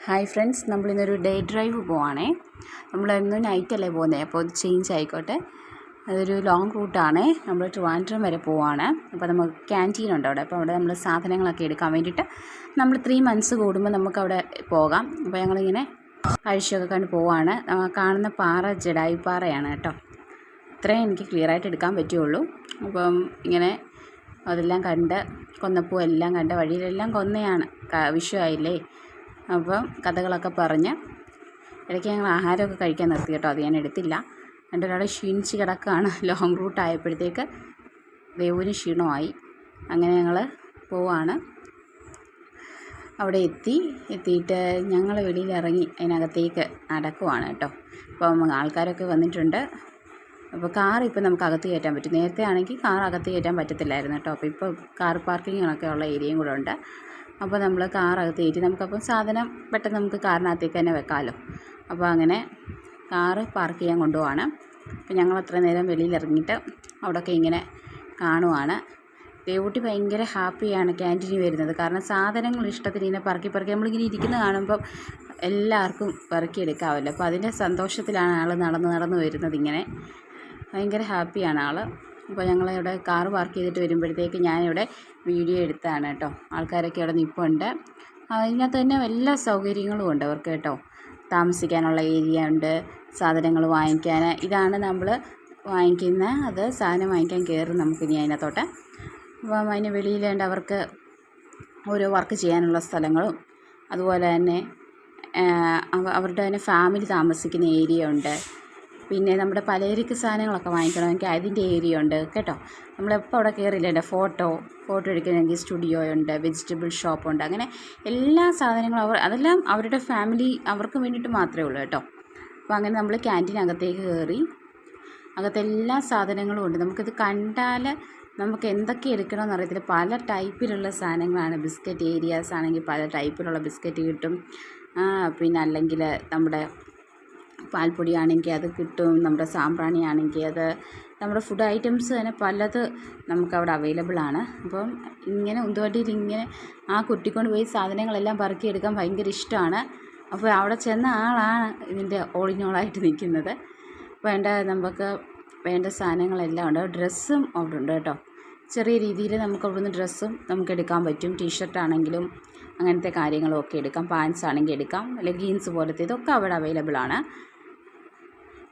Hi friends, നമ്മളിന്നൊരു day drive പോവാണേ. നമ്മളിന്ന് നൈറ്റല്ലേ പോകുന്നത്, അപ്പോൾ അത് ചേഞ്ച് ആയിക്കോട്ടെ. അതൊരു ലോങ് റൂട്ടാണേ. നമ്മൾ ട്രിവാൻഡ്രം വരെ പോവാണ്. അപ്പോൾ നമുക്ക് ക്യാൻറ്റീൻ ഉണ്ട് അവിടെ. അപ്പോൾ അവിടെ നമ്മൾ സാധനങ്ങളൊക്കെ എടുക്കാൻ വേണ്ടിയിട്ട് നമ്മൾ 3 months കൂടുമ്പോൾ നമുക്കവിടെ പോകാം. അപ്പോൾ ഞങ്ങളിങ്ങനെ കാഴ്ചയൊക്കെ കണ്ട് പോവാണ്. കാണുന്ന പാറ ജഡായു പാറയാണ് കേട്ടോ. ഇത്രയും എനിക്ക് ക്ലിയറായിട്ട് എടുക്കാൻ പറ്റുള്ളൂ. അപ്പം ഇങ്ങനെ അതെല്ലാം കണ്ട് കൊന്നപ്പൂ എല്ലാം കണ്ട് വഴിയിലെല്ലാം കൊന്നയാണ്. വിഷുവായില്ലേ, അപ്പം കഥകളൊക്കെ പറഞ്ഞ് ഇടയ്ക്ക് ഞങ്ങൾ ആഹാരമൊക്കെ കഴിക്കാൻ നിർത്തി കേട്ടോ. അത് ഞാൻ എടുത്തില്ല. എൻ്റെ ഒരാൾ ക്ഷീണിച്ച് കിടക്കുകയാണ്. ലോങ് റൂട്ട് ആയപ്പോഴത്തേക്ക് ദേവുവിന് ക്ഷീണമായി. അങ്ങനെ ഞങ്ങൾ പോവാണ്. അവിടെ എത്തിയിട്ട് ഞങ്ങൾ വെളിയിൽ ഇറങ്ങി അതിനകത്തേക്ക് നടക്കുവാണ് കേട്ടോ. അപ്പം ആൾക്കാരൊക്കെ വന്നിട്ടുണ്ട്. അപ്പോൾ കാർ ഇപ്പോൾ നമുക്ക് അകത്ത് കയറ്റാൻ പറ്റും. നേരത്തെ ആണെങ്കിൽ കാർ അകത്ത് കയറ്റാൻ പറ്റത്തില്ലായിരുന്നു കേട്ടോ. അപ്പോൾ ഇപ്പോൾ കാർ പാർക്കിങ്ങൊക്കെ ഉള്ള ഏരിയയും കൂടെ ഉണ്ട്. അപ്പോൾ നമ്മൾ കാറകത്ത് കയറ്റി നമുക്കപ്പം സാധനം പെട്ടെന്ന് നമുക്ക് കാറിനകത്തേക്ക് തന്നെ വെക്കാമല്ലോ. അപ്പോൾ അങ്ങനെ കാറ് പാർക്ക് ചെയ്യാൻ കൊണ്ടുപോവാണ്. അപ്പോൾ ഞങ്ങൾ അത്ര നേരം വെളിയിൽ ഇറങ്ങിയിട്ട് അവിടെയൊക്കെ ഇങ്ങനെ കാണുവാണ്. ദേവൂട്ടി ഭയങ്കര ഹാപ്പിയാണ് ക്യാൻറ്റീനിൽ വരുന്നത്. കാരണം സാധനങ്ങൾ ഇഷ്ടത്തിന് ഇങ്ങനെ പറക്കി നമ്മളിങ്ങനെ ഇരിക്കുന്നത് കാണുമ്പം എല്ലാവർക്കും പറക്കിയെടുക്കാമല്ലോ. അപ്പോൾ അതിൻ്റെ സന്തോഷത്തിലാണ് ആൾ നടന്ന് വരുന്നത്. ഇങ്ങനെ ഭയങ്കര ഹാപ്പിയാണ് ആൾ. അപ്പോൾ ഞങ്ങളിവിടെ കാറ് പാർക്ക് ചെയ്തിട്ട് വരുമ്പോഴത്തേക്ക് ഞാനിവിടെ വീഡിയോ എടുത്താണ് കേട്ടോ. ആൾക്കാരൊക്കെ അവിടെ നിൽപ്പുണ്ട്. അതിനകത്ത് തന്നെ എല്ലാ സൗകര്യങ്ങളും ഉണ്ട് അവർക്ക് കേട്ടോ. താമസിക്കാനുള്ള ഏരിയ ഉണ്ട്, സാധനങ്ങൾ വാങ്ങിക്കാൻ. ഇതാണ് നമ്മൾ അത് സാധനം വാങ്ങിക്കാൻ കയറും നമുക്കിനി അതിനകത്തോട്ട്. അപ്പം അതിന് വെളിയിലുണ്ട് അവർക്ക് ഓരോ വർക്ക് ചെയ്യാനുള്ള സ്ഥലങ്ങളും, അതുപോലെ തന്നെ അവരുടെ തന്നെ ഫാമിലി താമസിക്കുന്ന ഏരിയ ഉണ്ട്. പിന്നെ നമ്മുടെ പലചരക്ക് സാധനങ്ങളൊക്കെ വാങ്ങിക്കണമെങ്കിൽ അതിൻ്റെ ഏരിയ ഉണ്ട് കേട്ടോ. നമ്മളെപ്പോൾ അവിടെ കയറിയില്ലേ, ഫോട്ടോ എടുക്കണമെങ്കിൽ സ്റ്റുഡിയോ ഉണ്ട്, വെജിറ്റബിൾ ഷോപ്പുണ്ട്. അങ്ങനെ എല്ലാ സാധനങ്ങളും അതെല്ലാം അവരുടെ ഫാമിലി അവർക്ക് വേണ്ടിയിട്ട് മാത്രമേ ഉള്ളൂ കേട്ടോ. അപ്പോൾ അങ്ങനെ നമ്മൾ ക്യാൻറ്റീനകത്തേക്ക് കയറി. അകത്തെല്ലാ സാധനങ്ങളും ഉണ്ട്. നമുക്കിത് കണ്ടാൽ നമുക്ക് എന്തൊക്കെ എടുക്കണമെന്ന് അറിയത്തില്ല. പല ടൈപ്പിലുള്ള സാധനങ്ങളാണ്. ബിസ്ക്കറ്റ് ഏരിയാസ് ആണെങ്കിൽ പല ടൈപ്പിലുള്ള ബിസ്ക്കറ്റ് കിട്ടും. പിന്നെ അല്ലെങ്കിൽ നമ്മുടെ പാൽപ്പൊടിയാണെങ്കിൽ അത് കിട്ടും, നമ്മുടെ സാമ്പ്രാണി ആണെങ്കിൽ അത്, നമ്മുടെ ഫുഡ് ഐറ്റംസ് തന്നെ പലത് നമുക്കവിടെ അവൈലബിൾ ആണ്. അപ്പം ഇങ്ങനെ ഉന്തുവണ്ടിയിൽ ഇങ്ങനെ ആ കുട്ടിക്കൊണ്ട് പോയി സാധനങ്ങളെല്ലാം പറക്കിയെടുക്കാൻ ഭയങ്കര ഇഷ്ടമാണ്. അപ്പോൾ അവിടെ ചെന്ന ആളാണ് ഇതിൻ്റെ ഓളിനോളായിട്ട് നിൽക്കുന്നത്. നമുക്ക് വേണ്ട സാധനങ്ങളെല്ലാം ഉണ്ട്. ഡ്രസ്സും അവിടെ ഉണ്ട് കേട്ടോ. ചെറിയ രീതിയിൽ നമുക്ക് അവിടുന്ന് ഡ്രസ്സും നമുക്ക് എടുക്കാൻ പറ്റും. ടീഷർട്ടാണെങ്കിലും അങ്ങനത്തെ കാര്യങ്ങളും ഒക്കെ എടുക്കാം. പാൻസ് ആണെങ്കിൽ എടുക്കാം, ലെഗീൻസ് പോലത്തെ ഇതൊക്കെ അവിടെ അവൈലബിൾ ആണ്.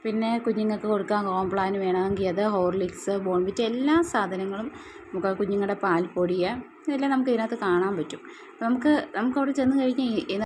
പിന്നെ കുഞ്ഞുങ്ങൾക്ക് കൊടുക്കാൻ കോംപ്ലാൻ വേണമെങ്കിൽ അത്, ഹോർലിക്സ്, ബോൺവിറ്റ എല്ലാ സാധനങ്ങളും നമുക്ക് കുഞ്ഞുങ്ങളുടെ പാൽപ്പൊടി ഇതെല്ലാം നമുക്ക് ഇതിനകത്ത് കാണാൻ പറ്റും. നമുക്ക് അവിടെ ചെന്ന് കഴിഞ്ഞാൽ